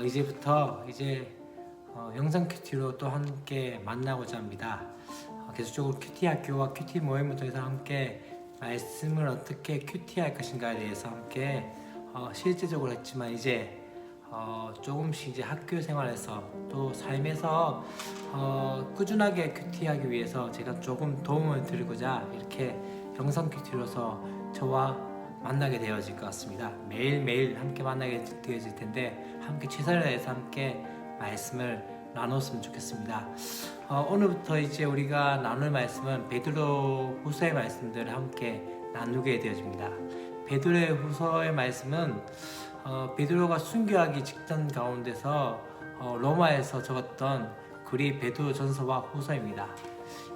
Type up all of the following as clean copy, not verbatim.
이제부터 영상 큐티로 또 함께 만나고자 합니다. 계속적으로 큐티 학교와 큐티 모임을 통해서 함께 말씀을 어떻게 큐티할 것인가에 대해서 함께 실제적으로 했지만 이제 조금씩 이제 학교 생활에서 또 삶에서 꾸준하게 큐티하기 위해서 제가 조금 도움을 드리고자 이렇게 영상 큐티로서 저와 만나게 되어질 것 같습니다. 매일매일 함께 만나게 되어질 텐데 함께 최선을 다해서 함께 말씀을 나눴으면 좋겠습니다. 오늘부터 이제 우리가 나눌 말씀은 베드로 후서의 말씀들을 함께 나누게 되어집니다. 베드로의 후서의 말씀은 베드로가 순교하기 직전 가운데서 로마에서 적었던 글이 베드로 전서와 후서입니다.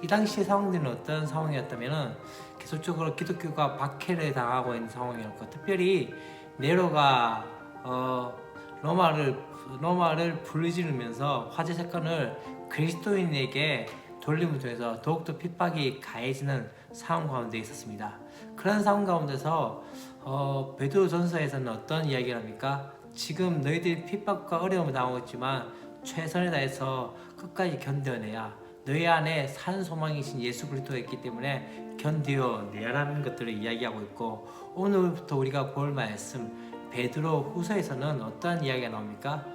이 당시의 상황들은 어떤 상황이었다면은 계속적으로 기독교가 박해를 당하고 있는 상황이었고, 특별히 네로가 로마를 불지르면서 화재 사건을 그리스도인에게 돌림을 통해서 더욱더 핍박이 가해지는 상황 가운데 있었습니다. 그런 상황 가운데서 베드로 전서에서는 어떤 이야기를 합니까? 지금 너희들이 핍박과 어려움을 당하고 있지만 최선을 다해서 끝까지 견뎌내야 너희 안에 산 소망이신 예수 그리스도가 있기 때문에 견뎌내라는 것들을 이야기하고 있고, 오늘부터 우리가 볼 말씀 베드로 후서에서는 어떠한 이야기가 나옵니까?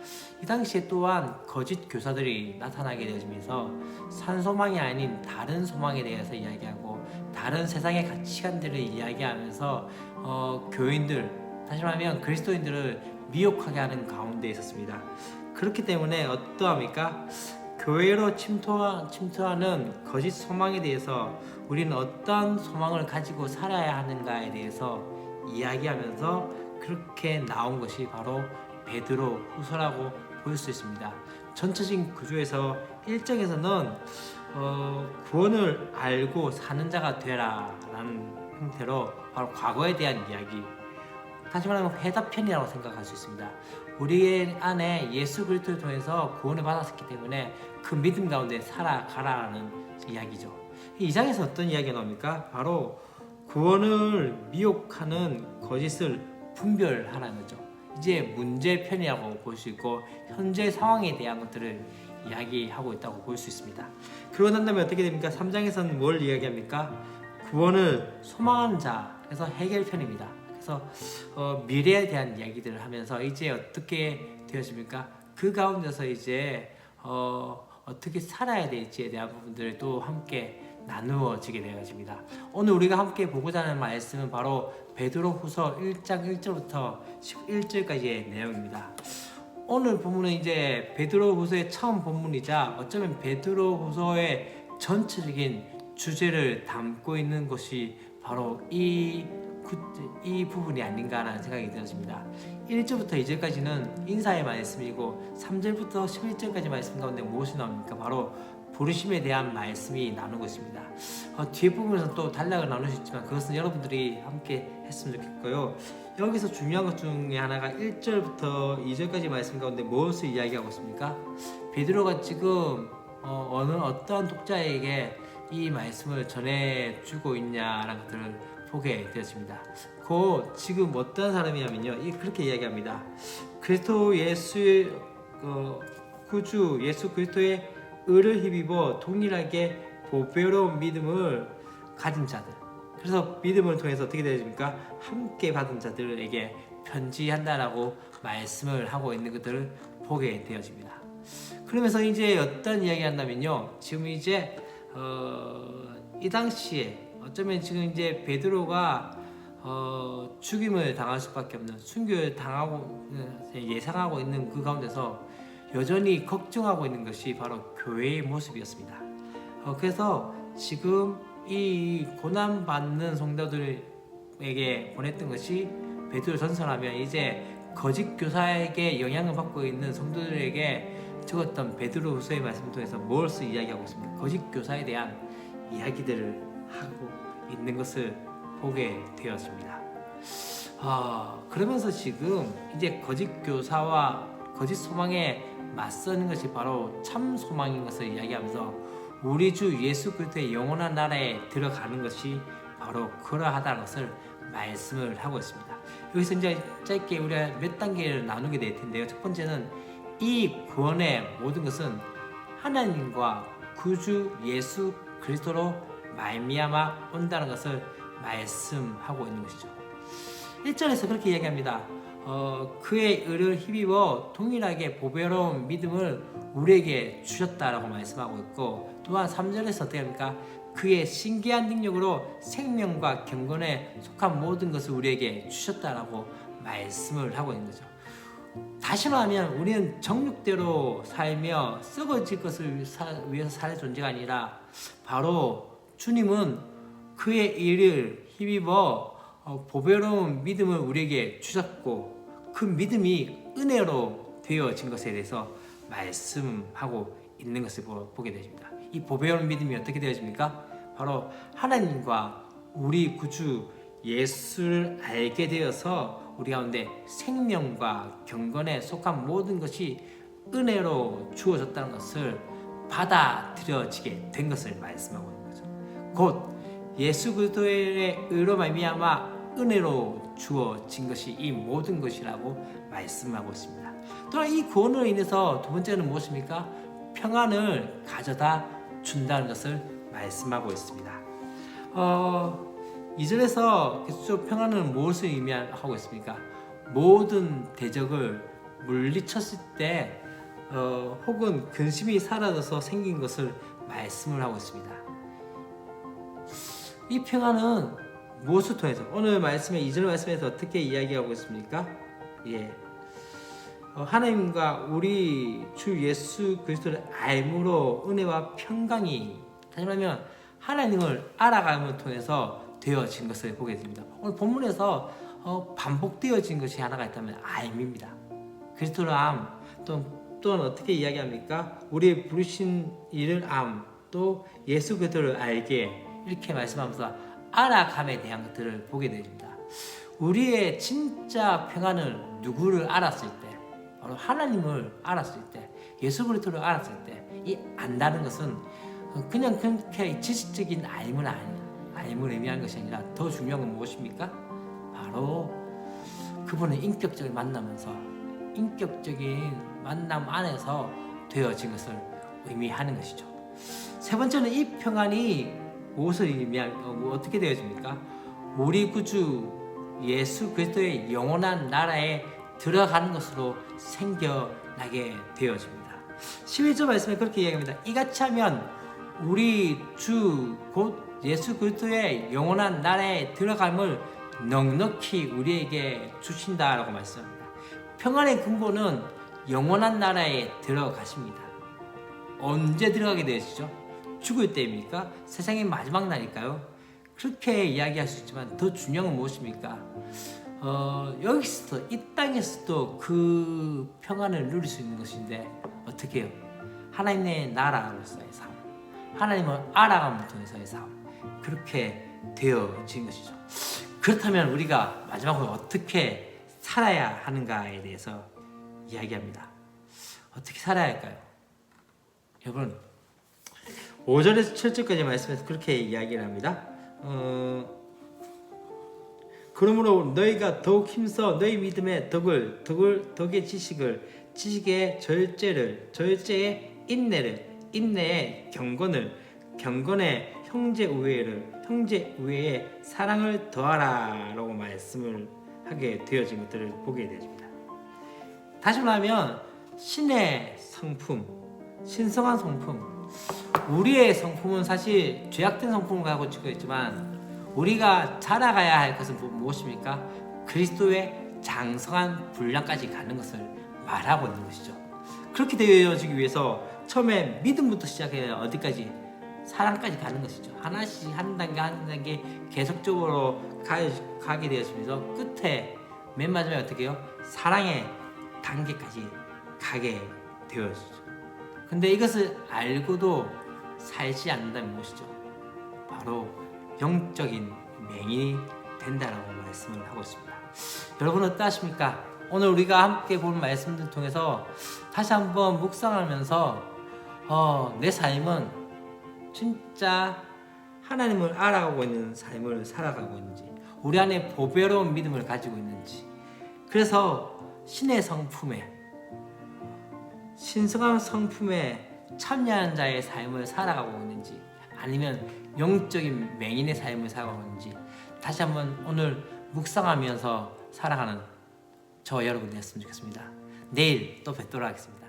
이 당시에 또한 거짓 교사들이 나타나게 되어지면서 산 소망이 아닌 다른 소망에 대해서 이야기하고 다른 세상의 가치관들을 이야기하면서 교인들, 다시 말하면 그리스도인들을 미혹하게 하는 가운데 있었습니다. 그렇기 때문에 어떠합니까? 교회로 침투하는 거짓 소망에 대해서 우리는 어떤 소망을 가지고 살아야 하는가에 대해서 이야기하면서 그렇게 나온 것이 바로 베드로 후서라고 볼 수 있습니다. 전체적인 구조에서 1장에서는 구원을 알고 사는 자가 되라 라는 형태로 바로 과거에 대한 이야기, 다시 말하면 회답편이라고 생각할 수 있습니다. 우리 안에 예수 그리스도를 통해서 구원을 받았기 때문에 그 믿음 가운데 살아가라는 이야기죠. 이 장에서 어떤 이야기가 나옵니까? 바로 구원을 미혹하는 거짓을 분별하라는 거죠. 이제 문제편이라고 볼 수 있고 현재 상황에 대한 것들을 이야기하고 있다고 볼 수 있습니다. 그러고 난 다음에 어떻게 됩니까? 3장에서는 뭘 이야기합니까? 구원을 소망하는 자, 그래서 해결편입니다. 그래서 미래에 대한 이야기들을 하면서 이제 어떻게 되어집니까? 그 가운데서 이제 어떻게 살아야 될지에 대한 부분들을 또 함께 나누어지게 되어집니다. 오늘 우리가 함께 보고자 하는 말씀은 바로 베드로 후서 1장 1절부터 11절까지의 내용입니다. 오늘 본문은 이제 베드로 후서의 처음 본문이자 어쩌면 베드로 후서의 전체적인 주제를 담고 있는 것이 바로 이 부분이 아닌가라는 생각이 들었습니다. 1절부터 2절까지는 인사의 말씀이고 3절부터 11절까지 말씀 가운데 무엇이 나옵니까? 바로 부르심에 대한 말씀이 나오는 것입니다. 뒤에 부분에서 또 단락을 나눌 수 있지만 그것은 여러분들이 함께 했으면 좋겠고요. 여기서 중요한 것 중에 하나가 1절부터 2절까지 말씀 가운데 무엇을 이야기하고 있습니까? 베드로가 지금 어떠한 독자에게 이 말씀을 전해주고 있냐라는 것들을 보게 되었습니다. 지금 어떤 사람이냐면요, 그렇게 이야기합니다. 그리스도 예수의 구주 예수 그리스도의 의를 힘입어 동일하게 보배로운 믿음을 가진 자들, 그래서 믿음을 통해서 어떻게 되어집니까? 함께 받은 자들에게 편지한다라고 말씀을 하고 있는 것들을 보게 되어집니다. 그러면서 이제 어떤 이야기 한다면요, 지금 이제 이 당시에 어쩌면 지금 이제 베드로가 죽임을 당할 수밖에 없는, 순교를 당하고 예상하고 있는 그 가운데서 여전히 걱정하고 있는 것이 바로 교회의 모습이었습니다. 그래서 지금 이 고난받는 성도들에게 보냈던 것이 베드로 전서라면 이제 거짓 교사에게 영향을 받고 있는 성도들에게 적었던 베드로 후서의 말씀을 통해서 무엇을 이야기하고 있습니까? 거짓 교사에 대한 이야기들을 하고 있는 것을 보게 되었습니다. 그러면서 지금 이제 거짓 교사와 거짓 소망에 맞서는 것이 바로 참 소망인 것을 이야기하면서 우리 주 예수 그리스도의 영원한 나라에 들어가는 것이 바로 그러하다는 것을 말씀을 하고 있습니다. 여기서 이제 짧게 우리가 몇 단계를 나누게 될 텐데요. 첫 번째는 이 구원의 모든 것은 하나님과 구주 예수 그리스도로 말미암아 온다는 것을 말씀하고 있는 것이죠. 1절에서 그렇게 이야기합니다. 그의 의를 힘입어 동일하게 보배로운 믿음을 우리에게 주셨다라고 말씀하고 있고, 또한 3절에서 어떻게 합니까? 그의 신기한 능력으로 생명과 경건에 속한 모든 것을 우리에게 주셨다라고 말씀을 하고 있는 거죠. 다시 말하면 우리는 정욕대로 살며 썩어질 것을 위해서 살 존재가 아니라 바로 주님은 그의 일을 힘입어 보배로운 믿음을 우리에게 주셨고, 그 믿음이 은혜로 되어진 것에 대해서 말씀하고 있는 것을 보게 되십니다. 이 보배로운 믿음이 어떻게 되어집니까? 바로 하나님과 우리 구주 예수를 알게 되어서 우리 가운데 생명과 경건에 속한 모든 것이 은혜로 주어졌다는 것을 받아들여지게 된 것을 말씀하고 있는 거죠. 곧 예수 그리스도의 의로 말미암아 은혜로 주어진 것이 이 모든 것이라고 말씀하고 있습니다. 또한 이 구원으로 인해서 두 번째는 무엇입니까? 평안을 가져다 준다는 것을 말씀하고 있습니다. 2절에서 계속 평안은 무엇을 의미하고 있습니까? 모든 대적을 물리쳤을 때 혹은 근심이 사라져서 생긴 것을 말씀을 하고 있습니다. 이 평안은 무엇을 통해서, 오늘 말씀에 2절 말씀에서 어떻게 이야기하고 있습니까? 하나님과 우리 주 예수 그리스도를 알므로 은혜와 평강이, 다시 말하면 하나님을 알아감을 통해서 되어진 것을 보게 됩니다. 오늘 본문에서 반복되어진 것이 하나가 있다면 알미입니다. 그리스도를 암, 또는 어떻게 이야기합니까? 우리의 부르신 이를 암, 또 예수 그리스도를 알게, 이렇게 말씀하면서 알아감에 대한 것들을 보게 됩니다. 우리의 진짜 평안을 누구를 알았을 때, 바로 하나님을 알았을 때, 예수 그리스도를 알았을 때, 이 안다는 것은 그냥 그렇게 지식적인 알물 의미하는 것이 아니라 더 중요한 건 무엇입니까? 바로 그분의 인격적인 만나면서, 인격적인 만남 안에서 되어진 것을 의미하는 것이죠. 세 번째는 이 평안이 무엇을 어떻게 되어집니까? 우리 구주 예수 그리스도의 영원한 나라에 들어가는 것으로 생겨나게 되어집니다. 11절 말씀에 그렇게 이야기합니다. 이같이 하면 우리 주 곧 예수 그리스도의 영원한 나라에 들어감을 넉넉히 우리에게 주신다라고 말씀합니다. 평안의 근본은 영원한 나라에 들어가십니다. 언제 들어가게 되시죠? 죽을 때입니까? 세상의 마지막 날일까요? 그렇게 이야기할 수 있지만 더 중요한 건 무엇입니까? 여기서 이 땅에서도 그 평안을 누릴 수 있는 것인데 어떻게 해요? 하나님의 나라로서의 삶, 하나님을 알아감을 통해서의 삶, 그렇게 되어진 것이죠. 그렇다면 우리가 마지막으로 어떻게 살아야 하는가에 대해서 이야기합니다. 어떻게 살아야 할까요? 여러분, 5절에서 7절까지 말씀에서 그렇게 이야기를 합니다. 그러므로 너희가 더욱 힘써 너희 믿음의 덕의 지식의 절제에 인내에 경건에 형제 우애에 사랑을 더하라라고 말씀을 하게 되어진 것들을 보게 되십니다. 다시 말하면 신의 성품, 신성한 성품, 우리의 성품은 사실 죄악된 성품을 가지고 찍고 있지만 우리가 자라가야 할 것은 무엇입니까? 그리스도의 장성한 분량까지 가는 것을 말하고 있는 것이죠. 그렇게 되어지기 위해서 처음에 믿음부터 시작해야 어디까지? 사랑까지 가는 것이죠. 하나씩 한 단계 계속적으로 가게 되어지면서 끝에 맨 마지막에 어떻게 해요? 사랑의 단계까지 가게 되어지죠. 근데 이것을 알고도 살지 않는다면 무엇이죠? 바로 영적인 맹인이 된다라고 말씀을 하고 있습니다. 여러분 어떠하십니까? 오늘 우리가 함께 본 말씀들 통해서 다시 한번 묵상하면서 내 삶은 진짜 하나님을 알아가고 있는 삶을 살아가고 있는지, 우리 안에 보배로운 믿음을 가지고 있는지, 그래서 신의 성품에 신성한 성품에 참여하는 자의 삶을 살아가고 있는지, 아니면 영적인 맹인의 삶을 살아가고 있는지 다시 한번 오늘 묵상하면서 살아가는 저와 여러분이 됐으면 좋겠습니다. 내일 또 뵙도록 하겠습니다.